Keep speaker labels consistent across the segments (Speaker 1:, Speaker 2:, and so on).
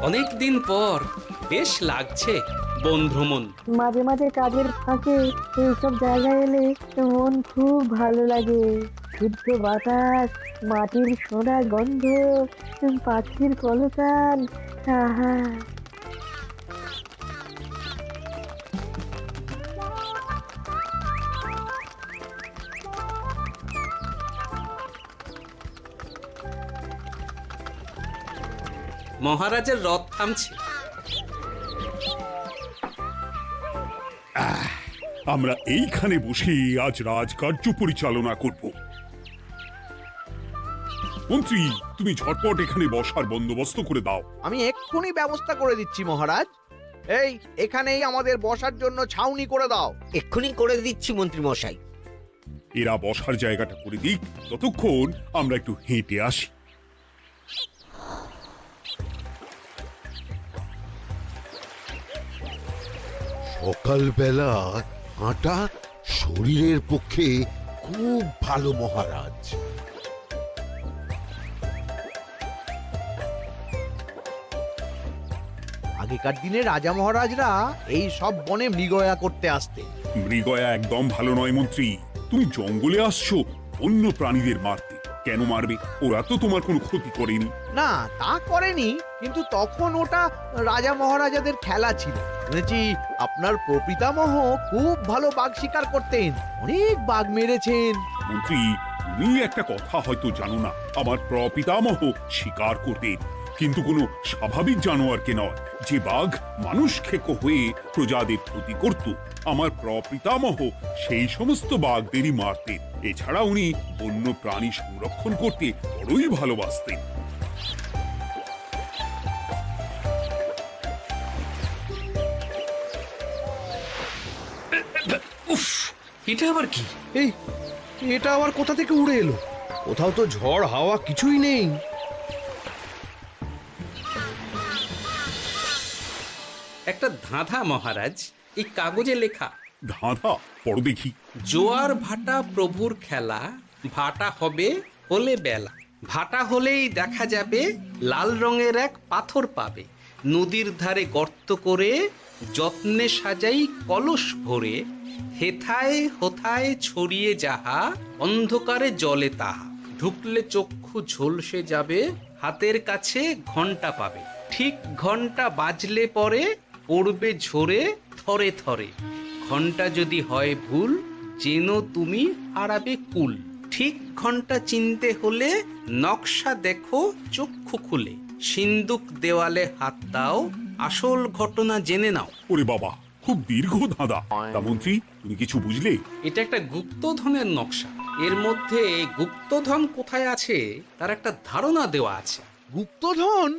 Speaker 1: অনেক দিন পর বেশ লাগছে বন ভ্রমণ।
Speaker 2: মাঝে মাঝে কাজের ফাঁকে এইসব জায়গায় এলে মন খুব ভালো লাগে। শুদ্ধ বাতাস, মাটির সোনা গন্ধ, পাখির কলতান, আহা।
Speaker 1: মহারাজের রথ থামছে।
Speaker 3: আমরা এইখানে বসে আজ রাজকার্য পরিচালনা করব। মন্ত্রী, তুমি ঝটপট এখানে বসার বন্দোবস্ত করে দাও।
Speaker 4: আমি এক্ষুনি ব্যবস্থা করে দিচ্ছি মহারাজ। এই এখানেই আমাদের বসার জন্য ছাউনি করে দাও।
Speaker 5: এক্ষুনি করে দিচ্ছি মন্ত্রী মশাই।
Speaker 3: এরা বসার জায়গাটা করে দিক, ততক্ষণ আমরা একটু হেঁটে আসি।
Speaker 6: সকালবেলা হাঁটা শরীরের পক্ষে খুব ভালো মহারাজ।
Speaker 4: আগেকার দিনে রাজা মহারাজরা এই সব বনে মৃগয়া করতে আসতেন।
Speaker 3: মৃগয়া একদম ভালো নয় মন্ত্রী। তুমি জঙ্গলে আসছো অন্য প্রাণীদের মারতে। কেন মারবে? ওরা তো তোমার কোনো ক্ষতি করেনি।
Speaker 4: না, তা করেনি, কিন্তু তখন ওটা রাজা মহারাজাদের খেলা ছিল। শুনেছি আপনার প্রপিতামহ খুব ভালো বাঘ শিকার করতেন, অনেক বাঘ মেরেছেন।
Speaker 3: মন্ত্রী, তুমি একটা কথা হয়তো জানো না। আমার প্রপিতামহ শিকার করতেন, কিন্তু কোনো স্বাভাবিক জানোয়ারকে নয়। যে বাঘ মানুষ খেকো হয়ে প্রজাদের ক্ষতি করত, আমার প্রপিতামহ সেই সমস্ত বাঘদেরই মারতেন। এছাড়া উনি বন্য প্রাণী সংরক্ষণ করতে বড়ই ভালোবাসতেন।
Speaker 1: উফ, এটা আবার কি?
Speaker 4: এই এটা আবার কোথা থেকে উড়ে এলো? কোথাও তো ঝড় হাওয়া কিছুই নেই।
Speaker 1: একটা ধাঁধা মহারাজ, এই কাগজে লেখা।
Speaker 3: ধাঁধা? পড়ো দেখি।
Speaker 1: জোয়ার ভাটা প্রভুর খেলা, ভাটা হবে হলে বেলা। ভাটা হলেই দেখা যাবে লাল রঙের এক পাথর পাবে। নদীর ধারে গর্ত করে যত্নে সাজাই কলস ভরে। হেথায় হোথায় ছড়িয়ে যাহা, অন্ধকারে জলে তাহা। ঢুকলে চক্ষু ঝলসে যাবে, হাতের কাছে ঘন্টা পাবে। ঠিক ঘন্টা বাজলে পরে পড়বে ঝরে থরে থরে। ঘন্টা যদি হয় ভুল, যেন তুমি হারাবে কুল। ঠিক ঘন্টা চিনতে হলে নকশা দেখো চক্ষু খুলে। সিন্দুক দেওয়ালে হাত দাও, আসল ঘটনা জেনে নাও।
Speaker 3: ওরে বাবা, খুব দীর্ঘ ধাঁধা। তা মন্ত্রী, তুমি কিছু বুঝলে?
Speaker 1: এটা একটা গুপ্তধনের নকশা। এর মধ্যে গুপ্তধন কোথায় আছে তার একটা ধারণা দেওয়া আছে।
Speaker 4: গুপ্তধন?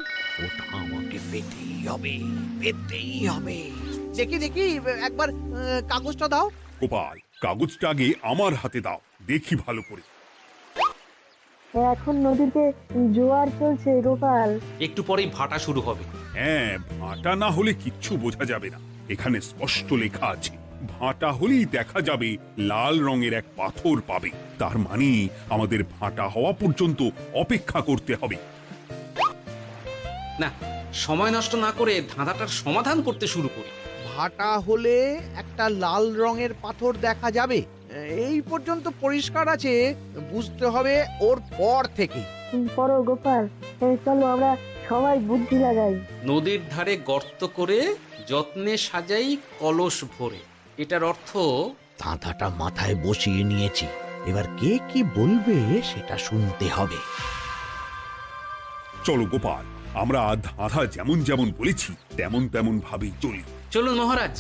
Speaker 4: ওটা আমাকে পেতেই হবে, পেতেই হবে। দেখি দেখি, একবার কাগজটা দাও।
Speaker 3: গোপাল, কাগজটা আগে আমার হাতে দাও, দেখি ভালো করে।
Speaker 2: এখন নদীতে জোয়ার চলছে গোপাল।
Speaker 1: একটু পরেই ভাটা শুরু হবে।
Speaker 3: হ্যাঁ, ভাটা না হলে কিচ্ছু বোঝা যাবে না। এখানে স্পষ্ট লেখা আছে, ভাটা হলেই দেখা যাবে লাল রঙের এক পাথর পাবে। তার মানে আমাদের ভাটা হওয়া পর্যন্ত অপেক্ষা করতে হবে।
Speaker 1: না, সময় নষ্ট না করে ধাঁধাটার সমাধান করতে শুরু করি।
Speaker 4: ভাটা হলে একটা লাল রঙের পাথর দেখা যাবে, এই পর্যন্ত পরিষ্কার আছে। বুঝতে হবে ওর পর থেকে।
Speaker 2: পড়ো গোপাল, চলো আমরা সবাই বুদ্ধি লাগাই।
Speaker 1: নদীর ধারে গর্ত করে যত্নে সাজাই কলস ভরে। এটার অর্থ,
Speaker 4: ধাঁধাটা মাথায় বসিয়ে নিয়েছি, এবার কে কি বলবে সেটা শুনতে হবে।
Speaker 3: চলো গোপাল, আমরা ধাঁধা যেমন যেমন বলেছি তেমন তেমন ভাবেই চলি।
Speaker 1: চলুন মহারাজ,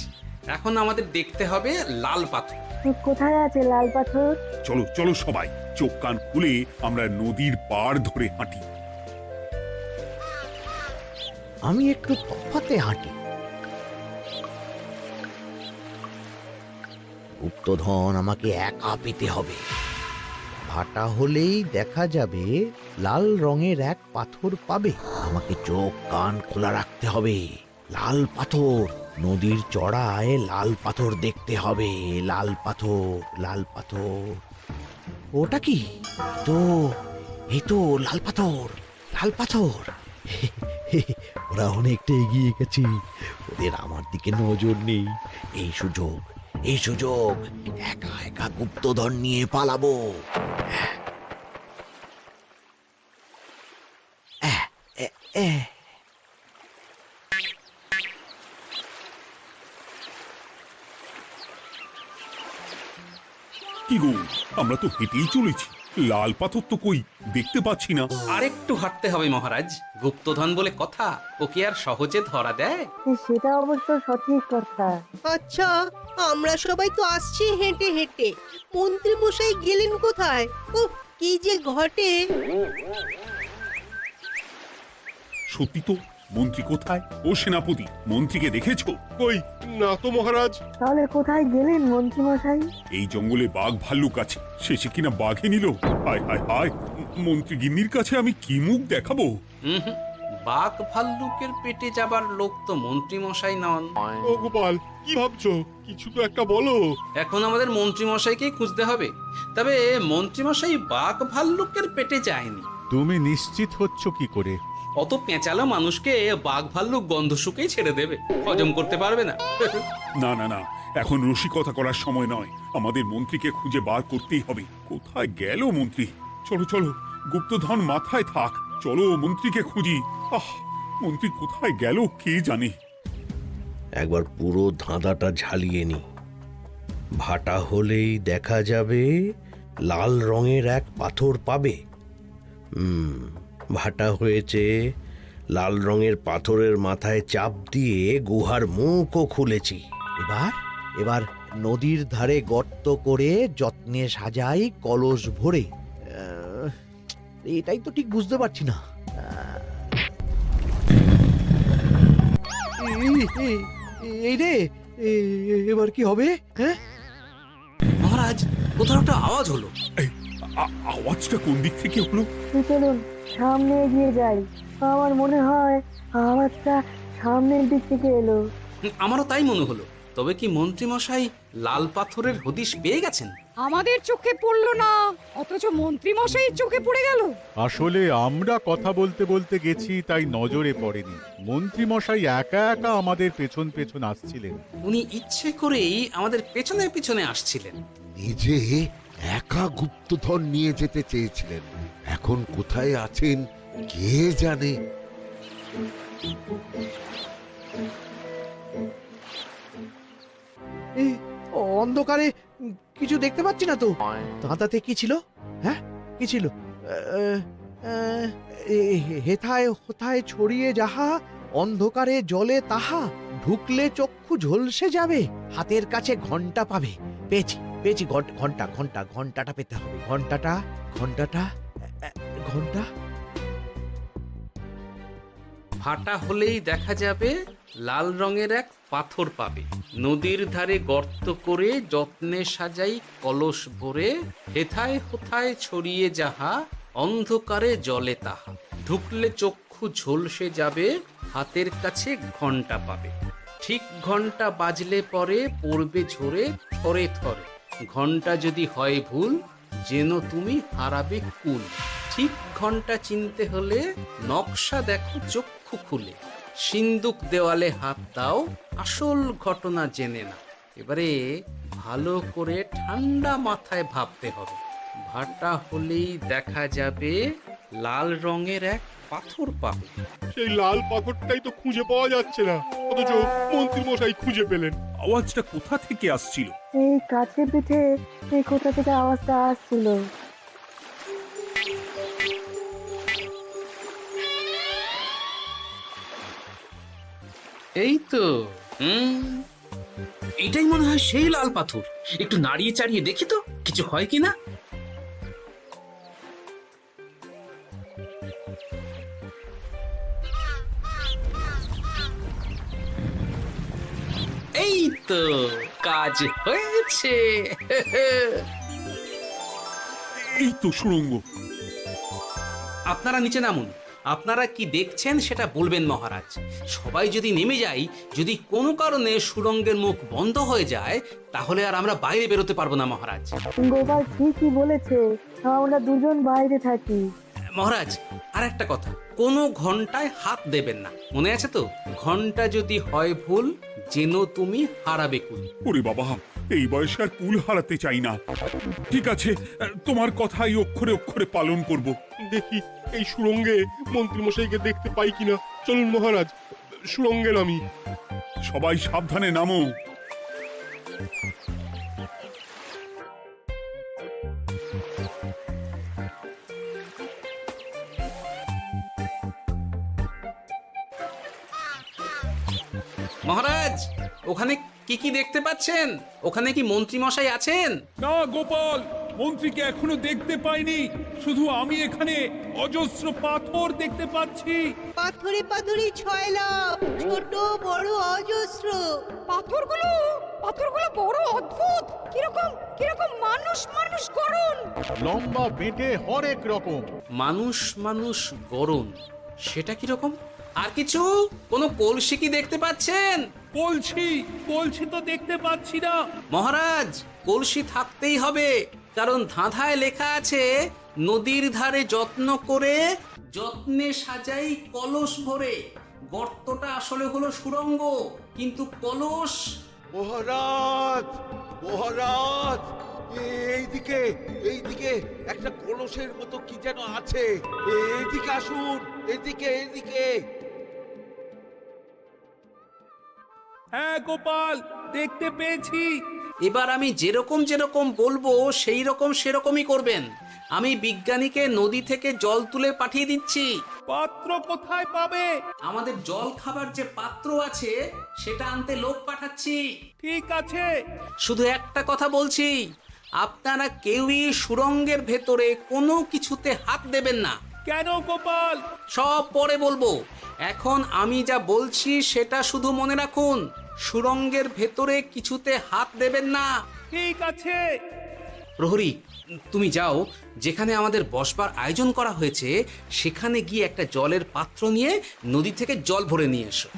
Speaker 1: এখন আমাদের দেখতে হবে লাল পাথর।
Speaker 2: কোথায় আছে লাল পাথর?
Speaker 3: চলো চলো সবাই, চোখ কান খুলে আমরা নদীর পাড় ধরে হাঁটি।
Speaker 4: আমি একটু তফাতে হাঁটি। গুপ্তধন আমাকে একা পেতে হবে। ভাটা হলেই দেখা যাবে লাল রঙের এক পাথর পাবে। আমাকে চোখ কান খোলা রাখতে হবে। লাল পাথর, নদীর চড়ায় লাল পাথর দেখতে হবে। লাল পাথর, লাল পাথর। ওটা কি? এই তো লাল পাথর, লাল পাথর। ওরা অনেকটা এগিয়ে গেছে, ওদের আমার দিকে নজর নেই। এই সুযোগ, এই সুযোগ, একা একা গুপ্তধন নিয়ে পালাবো। আহ, এ- এ।
Speaker 3: কি গো, আমরা তো হেঁটেই চলেছি, লাল পাথর তো কই দেখতে পাচ্ছি না।
Speaker 1: আরেকটু হাঁটতে হবে মহারাজ, গুপ্তধন বলে কথা, ওকে আর সহজে ধরা দেয়?
Speaker 2: সেটা অবশ্য সঠিক কথা।
Speaker 5: আচ্ছা, আমরা সবাই তো আসছি হেঁটে হেঁটে, মন্ত্রী মশাই গেলেন কোথায়? ও কি যে ঘটে!
Speaker 3: সত্যি তো, মন্ত্রী কোথায়? ও সেনাপতি, মন্ত্রীকে দেখেছো?
Speaker 7: কই, না তো মহারাজ।
Speaker 2: তাহলে কোথায় গেলেন মন্ত্রী মশাই?
Speaker 3: এই জঙ্গলে বাঘ ভাল্লুক আছে, শেষে কিনা বাঘে নিল। হায় হায় হায়, মন্ত্রী গিন্নির কাছে আমি কি মুখ দেখাবো?
Speaker 1: হুম, বাঘ ভাল্লুকের পেটে যাবার লোক তো মন্ত্রী মশাই নন।
Speaker 7: ও গোপাল, কি ভাবছো? কিছু তো একটা বলো।
Speaker 1: এখন আমাদের মন্ত্রী মশাইকেই খুঁজতে হবে। তবে মন্ত্রী মশাই বাঘ ভাল্লুকের পেটে যায়নি।
Speaker 8: তুমি নিশ্চিত হচ্ছ কি করে?
Speaker 1: অত পেঁচালো মানুষকে বাঘ ভাল্লুক গন্ধ শুকেই ছেড়ে দেবে, হজম করতে পারবে না।
Speaker 3: না না না, এখন রসিকতা করার সময় নয়, আমাদের মন্ত্রীকে খুঁজে বার করতেই হবে। কোথায় গেল মন্ত্রী? চলো চলো, গুপ্তধন মাথায় থাক, চলো মন্ত্রীকে খুঁজি। আহ, মন্ত্রী কোথায় গেল কে জানে।
Speaker 4: একবার পুরো ধাঁধাটা ঝালিয়ে নি। ভাটা হলেই দেখা যাবে লাল রঙের এক পাথর পাবে। ভাটা হয়েছে, লাল রঙের পাথরের মাথায় চাপ দিয়ে গুহার মুখও খুলেছি। এবার এবার নদীর ধারে গর্ত করে যত্নে সাজাই কলস ভরে। এটাই তো ঠিক বুঝতে পারছি না। এই রে, এবার কি হবে? হ্যাঁ,
Speaker 1: মহারাজ, কোথাও একটা আওয়াজ হলো।
Speaker 3: এই, আওয়াজটা কোন দিক থেকে হলো?
Speaker 2: চলুন সামনে এগিয়ে যাই। আমার মনে হয় আওয়াজটা সামনের দিক থেকে এলো।
Speaker 1: আমারও তাই মনে হলো। তবে কি মন্ত্রী মশাই লাল পাথরের হদিশ পেয়ে গেছেন?
Speaker 9: আমাদের চোখে পড়লো না, অথচ মন্ত্রী মশাইয়ের চোখে পড়ে গেল।
Speaker 8: আসলে আমরা কথা বলতে বলতে গেছি, তাই নজরে পড়েনি। মন্ত্রী মশাই একা একা আমাদের পেছন পেছন আসছিলেন।
Speaker 1: উনি ইচ্ছে করেই আমাদের পেছনে পেছনে আসছিলেন।
Speaker 6: নিজে একা গুপ্তধন নিয়ে যেতে চেয়েছিলেন, এখন কোথায় আছেন কে জানে।
Speaker 4: অন্ধকারে কিছু দেখতে পাচ্ছি না তো। ধাঁধাতে কি ছিল? হ্যাঁ, কি ছিল? হেথায় হোথায় ছড়িয়ে যাহা, অন্ধকারে জলে তাহা, ঢুকলে চক্ষু ঝলসে যাবে, হাতের কাছে ঘন্টা পাবে। পেয়েছি পেয়েছি, ঘন্টা ঘন্টা ঘন্টাটা পেতে হবে। ঘন্টাটা ঘন্টাটা ঘন্টা।
Speaker 1: ভাটা হলেই দেখা যাবে লাল রঙের এক পাথর পাবে, নদীর ধারে গর্ত করে যত্নে সাজাই কলস ভরে, হেথায় হোথায় ছড়িয়ে যাহা, অন্ধকারে জলে তাহা, ঢুকলে চক্ষু ঝলসে যাবে, হাতের কাছে ঘন্টা পাবে। ঠিক ঘন্টা বাজলে পরে পড়বে ঝরে থরে থরে, ঘন্টা যদি হয় ভুল যেন তুমি হারাবে কুল। ঠিক ঘন্টা চিনতে হলে নকশা দেখো চক্ষু খুলে, সিন্দুক দেওয়ালে হাত দাও আসল ঘটনা জেনে না। এবারে ভালো করে ঠান্ডা মাথায় ভাবতে হবে। ভাটা হলেই দেখা যাবে লাল রঙের এক পাথর পাবে।
Speaker 7: সেই লাল পাথরটাই তো খুঁজে পাওয়া যাচ্ছে না, অথচ মন্ত্রী মশাই খুঁজে পেলেন।
Speaker 3: আওয়াজটা কোথা থেকে আসছিল?
Speaker 2: এই কাছে পিঠে এই কোথা থেকে আওয়াজটা আসছিল।
Speaker 1: এই তো, এটাই মনে হয় সেই লাল পাথর। একটু নাড়িয়ে চাড়িয়ে দেখি তো কিছু হয় কিনা। এই তো, কাজ হয়েছে।
Speaker 3: এই তো সুড়ঙ্গ।
Speaker 1: আপনারা নিচে নামুন। আপনারা কি দেখছেন সেটা বলবেন মহারাজ। সবাই যদি নেমে যাই, যদি কোনো কারণে সুড়ঙ্গের মুখ বন্ধ হয়ে যায়, তাহলে আর আমরা বাইরে বেরোতে পারবো না মহারাজ।
Speaker 2: গোপাল ঠিকই বলেছে, আমরা দুজন বাইরে থাকি।
Speaker 1: মহারাজ আর একটা কথা, কোনো ঘন্টায় হাত দেবেন না, মনে আছে তো? ঘন্টা যদি হয় ভুল, যেন তুমি হারাবে কুল।
Speaker 3: ওরে বাবা, এই বয়সে আর কুল হারাতে চাই না। ঠিক আছে, তোমার কথাই অক্ষরে অক্ষরে পালন করব।
Speaker 7: দেখি এই সুরঙ্গে মন্ত্রীমশাইকে দেখতে পাই কিনা। চলুন মহারাজ, সুরঙ্গে নামি।
Speaker 3: সবাই সাবধানে নামো।
Speaker 1: মহারাজ, ওখানে কি কি দেখতে পাচ্ছেন? ওখানে কি মন্ত্রী মশাই আছেন?
Speaker 3: না গোপাল, মন্ত্রীকে এখনো দেখতে পাইনি। শুধু আমি এখানে অজস্র পাথর দেখতে পাচ্ছি।
Speaker 5: পাথরে পাথরে ছয়লাভ, ছোট বড় অজস্র।
Speaker 9: পাথরগুলো বড় অদ্ভুত, কিরকম কিরকম মানুষ মানুষ গড়ন।
Speaker 8: লম্বা বেঁটে হরেক রকম।
Speaker 1: মানুষ মানুষ গরম, সেটা কি রকম? আর কিছু? কোনো কলসি কি দেখতে পাচ্ছেন?
Speaker 3: কলসি তো দেখতে পাচ্ছি না।
Speaker 1: মহারাজ, কলসি থাকতেই হবে, কারণ ধাঁধায় লেখা আছে নদীর ধারে যত্ন করে যত্নে সাজাই কলস ভরে। গর্তটা আসলে হলো সুড়ঙ্গ, কিন্তু কলস।
Speaker 6: মহারাজ, মহারাজ, এইদিকে এইদিকে একটা কলসের মতো কি যেন আছে। এইদিকে আসুন, এদিকে এদিকে।
Speaker 3: হ্যাঁ গোপাল, দেখতে পেয়েছি।
Speaker 1: এবার আমি যেরকম যেরকম বলবো সেই রকম সেরকমই করবেন। আমি বিজ্ঞানীকে নদী থেকে জল তুলে পাঠিয়ে দিচ্ছি।
Speaker 3: পাত্র কোথায় পাবে?
Speaker 1: আমাদের জল খাবার যে পাত্র আছে সেটা আনতে লোক পাঠাচ্ছি।
Speaker 3: ঠিক আছে।
Speaker 1: শুধু একটা কথা বলছি, আপনারা কেউই সুড়ঙ্গের ভেতরে কোনো কিছুতে হাত দেবেন না।
Speaker 3: কেন গোপাল?
Speaker 1: সব পরে বলবো, এখন আমি যা বলছি সেটা শুধু মনে রাখুন। সুড়ঙ্গের ভেতরে কিছুতে হাত দেবেন না।
Speaker 3: ঠিক আছে।
Speaker 1: প্রহরী, তুমি যাও, যেখানে আমাদের বসবার আয়োজন করা হয়েছে সেখানে গিয়ে একটা জলের পাত্র নিয়ে নদী থেকে জল ভরে নিয়ে এসো।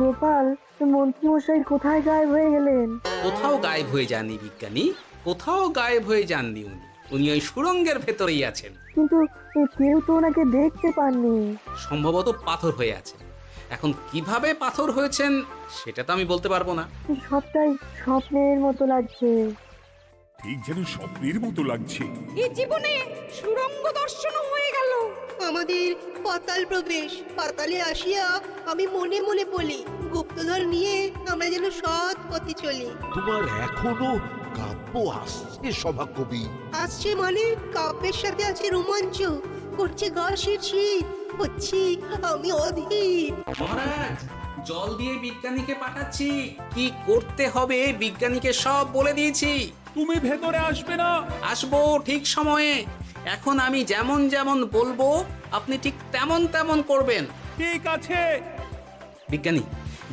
Speaker 2: গোপাল, মন্ত্রীমশাই কোথায় গায়েব হয়ে গেলেন?
Speaker 1: কোথাও গায়েব হয়ে যাননি বিজ্ঞানী, কোথাও গায়েব হয়ে যাননি উনি। উনি ওই সুড়ঙ্গের ভেতরেই আছেন।
Speaker 2: কিন্তু কেউ তো ওনাকে দেখতে পাননি।
Speaker 1: সম্ভবত পাথর হয়ে আছেন। এখন কিভাবে পাথর হয়েছেন সেটা তো আমি বলতে পারবো না।
Speaker 2: সবটাই স্বপ্নের মতো লাগছে।
Speaker 3: ঠিক যেন স্বপ্নের মতো লাগছে।
Speaker 9: এই জীবনে সুরঙ্গ দর্শন হয়ে গেল।
Speaker 5: আমাদের পাতাল প্রবেশ। পাতালে আসিয়া আমি মনে মনে বলি, গুপ্তধন নিয়ে আমরা যেন সৎ পথে চলি।
Speaker 6: তোমার এখনো কাব্য আসছে সভাকবি?
Speaker 5: আসছে মানে কাব্যের সাথে আছে রোমাঞ্চ, করছে গা শীত, হচ্ছি আমি অধীর।
Speaker 1: মহারাজ, জল দিয়ে বিজ্ঞানীকে পাঠাচ্ছি। কি করতে হবে বিজ্ঞানীকে সব বলে দিয়েছি।
Speaker 3: তুমি ভেতরে আসবে না?
Speaker 1: আসবো ঠিক সময়ে। এখন আমি যেমন যেমন বলবো আপনি ঠিক তেমন তেমন করবেন।
Speaker 3: ঠিক আছে।
Speaker 1: বিজ্ঞানী,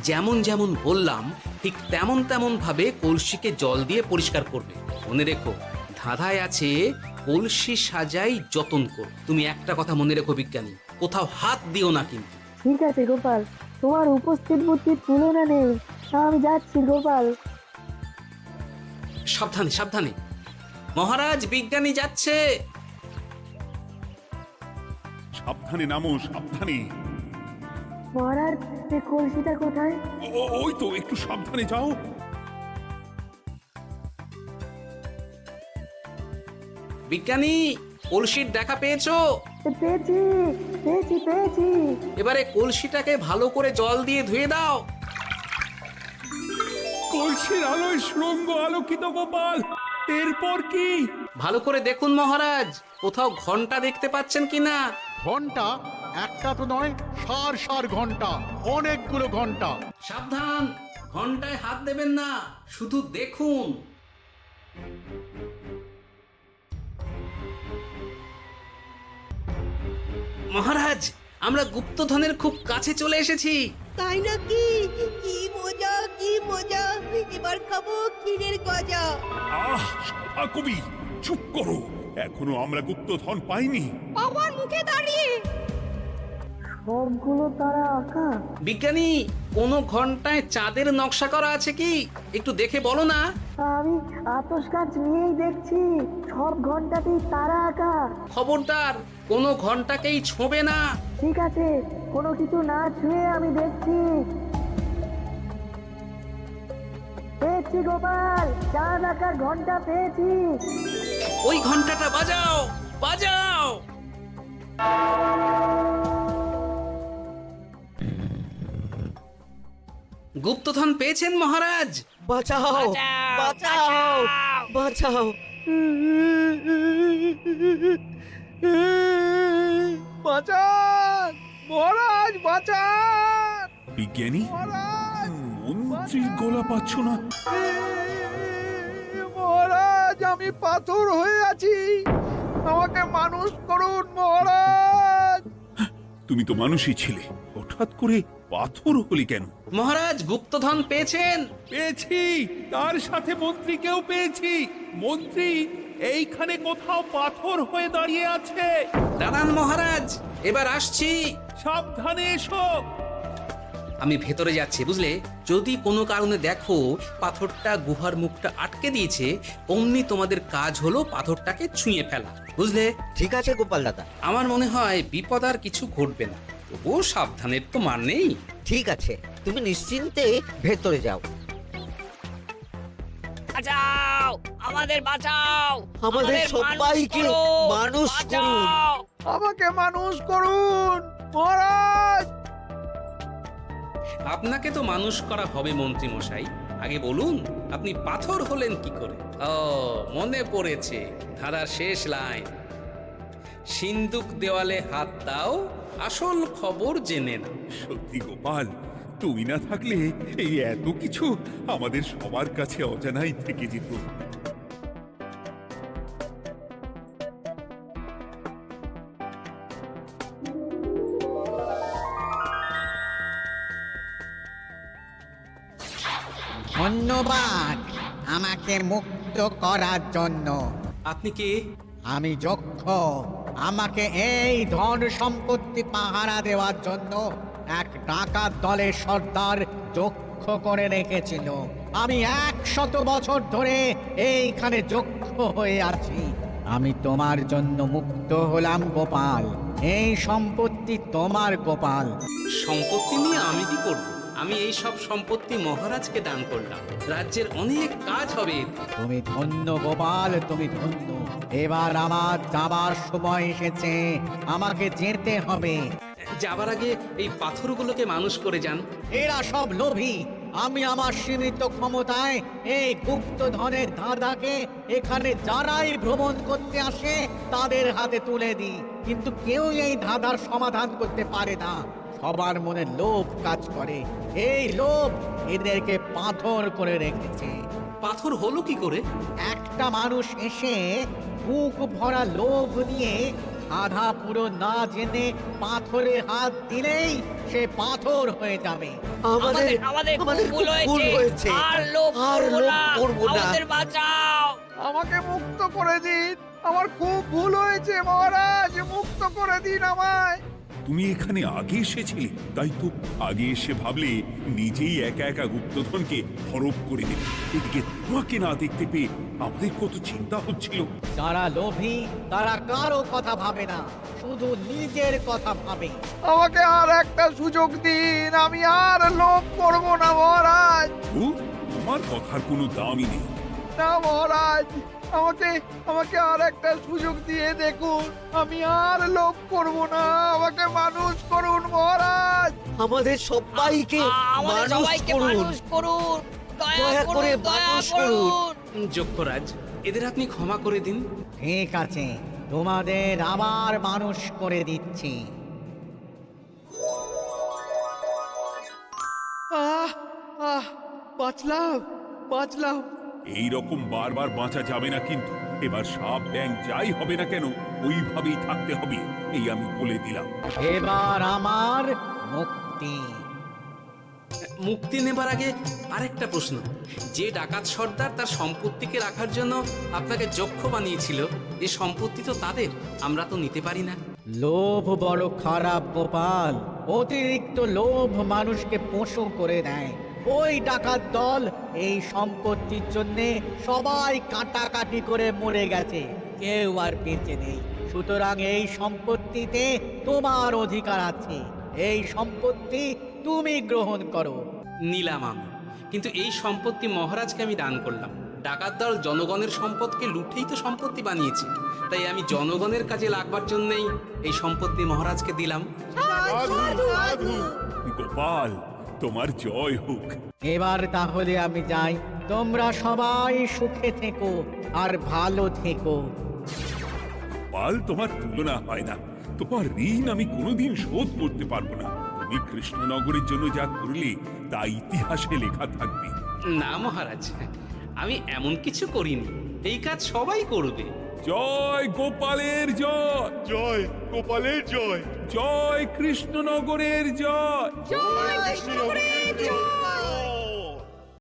Speaker 1: যেমন যেমন বললাম ঠিক তেমন তেমন ভাবে কলসিকে জল দিয়ে পরিষ্কার করবে। মনে রেখো, ধাঁধায় আছে কলসি সাজাই যতন কর। তুমি একটা কথা মনে রেখো বিজ্ঞানী, কোথাও হাত দিও না কিন্তু।
Speaker 2: ঠিক আছে গোপাল, তোমার উপস্থিত বুদ্ধির তুলনা নেই। আমি যাচ্ছি গোপাল।
Speaker 1: সাবধানে সাবধানে। মহারাজ, বিজ্ঞানী যাচ্ছে।
Speaker 3: সাবধানে নামো, সাবধানে।
Speaker 2: মহারাজ, এই কলসিটা কোথায়?
Speaker 3: ওই তো, একটু সাবধানে যাও।
Speaker 1: বিজ্ঞানী, কলসির দেখা পেয়েছো?
Speaker 2: পেয়েছি পেয়েছি পেয়েছি।
Speaker 1: এবারে কলসিটাকে ভালো করে জল দিয়ে ধুয়ে দাও।
Speaker 3: কলসির আলোয় সুড়ঙ্গ আলোকিত গোপাল। এরপর কি?
Speaker 1: ভালো করে দেখুন মহারাজ, কোথাও ঘন্টা দেখতে পাচ্ছেন কিনা।
Speaker 8: ঘন্টা একটা তো নয়, সার সার ঘন্টা, অনেকগুলো ঘন্টা।
Speaker 1: সাবধান, ঘন্টায় হাত দেবেন না, শুধু দেখুন। মহারাজ, আমরা গুপ্তধনের খুব কাছে চলে এসেছি।
Speaker 5: তাই নাকি? কি মজা, কি মজা! এবার খাবো ক্ষীরের গজা।
Speaker 3: আহ, সভাকবি চুপ করো। এখনো আমরা গুপ্তধন পাইনি।
Speaker 9: বাবার মুখে দাঁড়িয়ে
Speaker 2: সবগুলো তারা আঁকা।
Speaker 1: বিজ্ঞানী, কোনো ঘন্টায় চাঁদের নকশা করা আছে কি? একটু দেখে বলো না।
Speaker 2: আমি আতস কাজ নিয়েই দেখছি, সব ঘন্টাতেই তারা আঁকা।
Speaker 1: খবরদার, কোনো ঘন্টাকেই ছোঁবে না।
Speaker 2: ঠিক আছে, কোনো কিছু না ছুঁয়ে আমি দেখছি। পেয়েছি গোপাল, চাঁদ আঁকার ঘন্টা পেয়েছি।
Speaker 1: ওই ঘন্টাটা বাজাও, বাজাও। গুপ্তধন পেয়েছেন মহারাজ?
Speaker 4: বাঁচাও, বাঁচাও, বাঁচাও।
Speaker 8: বাঁচান মহারাজ, বাঁচান
Speaker 3: বিজ্ঞানী,
Speaker 8: মহারাজ,
Speaker 3: মন্ত্রীর গলা পাচ্ছ না?
Speaker 8: মহারাজ, আমি পাথর হয়ে আছি, আমাকে মানুষ করুন মহারাজ।
Speaker 3: তুমি তো মানুষই ছিলে, হঠাৎ করে পাথর হলি কেন?
Speaker 1: মহারাজ, গুপ্তধন পেয়েছেন?
Speaker 3: পেয়েছি, তার সাথে মন্ত্রীকেও পেয়েছি। মন্ত্রী এইখানে কোথাও পাথর হয়ে দাঁড়িয়ে আছে।
Speaker 1: দাঁড়ান মহারাজ, এবার আসছি।
Speaker 3: সাবধানে এসো।
Speaker 1: আমি ভেতরে যাচ্ছি, বুঝলে? যদি কোনো কারণে দেখো পাথরটা গুহার মুখটা আটকে দিয়েছে, অমনি তোমাদের কাজ হলো পাথরটাকে ছুঁয়ে ফেলা, বুঝলে?
Speaker 4: ঠিক আছে গোপাল দাদা।
Speaker 1: আমার মনে হয় বিপদ আর কিছু ঘটবে না, তবুও সাবধানের তো মান নেই।
Speaker 4: ঠিক আছে, তুমি নিশ্চিন্তে ভেতরে যাও।
Speaker 9: বাঁচাও, আমাদের বাঁচাও,
Speaker 4: আমাদের সবাইকে মানুষ করুন।
Speaker 8: আমাকে মানুষ করুন মহারাজ।
Speaker 1: আপনাকে তো মানুষ করা হবে মন্ত্রী মশাই। আগে বলুন, আপনি পাথর হলেন কি করে? ও, মনে পড়েছে, ধারার শেষ লাইন, সিন্দুক দেওয়ালে হাত দাও, আসল খবর জেনে না।
Speaker 3: সত্যি গোপাল, তুমি না থাকলে এই এত কিছু আমাদের সবার কাছে অজানাই থেকে যেত।
Speaker 10: ধন্যবাদ আমাকে মুক্ত করার জন্য।
Speaker 1: আপনি কে?
Speaker 10: আমি যক্ষ। আমাকে এই ধন সম্পত্তি পাহারা দেওয়ার জন্য এক ডাকাত দলের সর্দার যক্ষ করে রেখেছিল। আমি 100 বছর ধরে এইখানে যক্ষ হয়ে আছি। আমি তোমার জন্য মুক্ত হলাম গোপাল। এই সম্পত্তি তোমার গোপাল।
Speaker 1: সম্পত্তি নিয়ে আমি কি করব? আমি এই সব সম্পত্তি মহারাজকে দান করলাম, রাজ্যের অনেক কাজ হবে।
Speaker 10: তুমি ধন্য গোপাল, তুমি ধন্য। এবার আমার যাবার সময় এসেছে, আমাকে যেতে হবে।
Speaker 1: যাবার আগে এই পাথরগুলোকে মানুষ করে যান।
Speaker 10: এরা সব লোভী। আমি আমার সীমিত ক্ষমতায় এই গুপ্তধনের ধাঁধাকে এখানে যারাই ভ্রমণ করতে আসে তাদের হাতে তুলে দিই, কিন্তু কেউ এই ধাঁধার সমাধান করতে পারে না। সবার মনে লোভ কাজ করে, এই লোভ এদেরকে পাথর করে রেখেছে।
Speaker 1: পাথর হলো কি করে?
Speaker 10: একটা মানুষ এসে বুক ভরা লোভ নিয়ে আধা পুরো না জেনে পাথরে হাত দিলেই সে পাথর হয়ে যাবে।
Speaker 9: আমাদের ভুল হয়েছে, আর লোভ করব না, আমাদের বাঁচাও।
Speaker 8: আমাকে মুক্ত করে দিন, আমার খুব ভুল হয়েছে মহারাজ, মুক্ত করে দিন আমায়।
Speaker 3: তুমি এখানে আগে এসেছিলে, তাই তো আগে এসে ভাবলে নিজেই একা একা গুপ্তধনকে হরপ করে দেবে। এদিকে তোমাকে না দেখতে পেয়ে আমাদের কত চিন্তা হচ্ছিল।
Speaker 10: যারা লোভী তারা কারো কথা ভাবে না, শুধু নিজের কথা ভাবে।
Speaker 8: আমাকে আর একটা সুযোগ দিন, আমি আর লোভ করব না মহারাজ।
Speaker 3: তোমার কথার কোনো দামই নেই।
Speaker 8: না মহারাজ, আমাকে আর একটা সুযোগ দিয়ে দেখুন, আমি আর লোভ করব না, আমাকে মানুষ করুন মহারাজ।
Speaker 4: আমাদের সবাইকে
Speaker 9: মানুষ করুন, দয়া করে মানুষ করুন।
Speaker 1: যক্ষরাজ, এদের আপনি ক্ষমা করে দিন।
Speaker 10: ঠিক আছে, তোমাদের আবার মানুষ করে দিচ্ছি।
Speaker 8: বাঁচলাম।
Speaker 3: এই রকম বারবার বাঁচা যাবে না, কিন্তু এবার সাপ ব্যাং যাই হবে না কেন ওইভাবেই থাকতে হবে, এই আমি বলে দিলাম।
Speaker 10: এবার আমার মুক্তি।
Speaker 1: মুক্তি নেবার আগে আরেকটা প্রশ্ন, যে ডাকাত সর্দার তার সম্পত্তিকে রাখার জন্য আপনাকে যক্ষ বানিয়েছিল, এই সম্পত্তি তো তাদের, আমরা তো নিতে পারি না।
Speaker 10: লোভ বড় খারাপ গোপাল, অতিরিক্ত লোভ মানুষকে পশু করে দেয়। ওই ডাকাত দল এই সম্পত্তির জন্য সবাই কাটাকাটি করে মরে গেছে, কেউ আর বেঁচে নেই। সুতরাং এই সম্পত্তিতে তোমার অধিকার আছে, এই সম্পত্তি তুমি গ্রহণ করো।
Speaker 1: নিলাম আমি, কিন্তু এই সম্পত্তি মহারাজকে আমি দান করলাম। ডাকাত দল জনগণের সম্পদকে লুঠেই তো সম্পত্তি বানিয়েছে, তাই আমি জনগণের কাজে লাগবার জন্যই এই সম্পত্তি মহারাজকে দিলাম।
Speaker 3: গোপাল, তোমার জয় হোক।
Speaker 10: এবার তাহলে আমি যাই, তোমরা সবাই সুখে থেকো আর ভালো থেকো।
Speaker 3: গোপাল, তোমার তুলনা হয় না। তোমার ঋণ আমি কোনোদিন শোধ করতে পারবো না। তুমি কৃষ্ণনগরের জন্য যা করলে তা ইতিহাসে লেখা থাকবে।
Speaker 1: না মহারাজ, আমি এমন কিছু করিনি, এই কাজ সবাই করবে।
Speaker 3: জয় গোপালের জয়,
Speaker 7: জয় গোপালের জয়,
Speaker 3: জয় কৃষ্ণনগরের জয়।
Speaker 5: জয় কৃষ্ণনগরের জয়।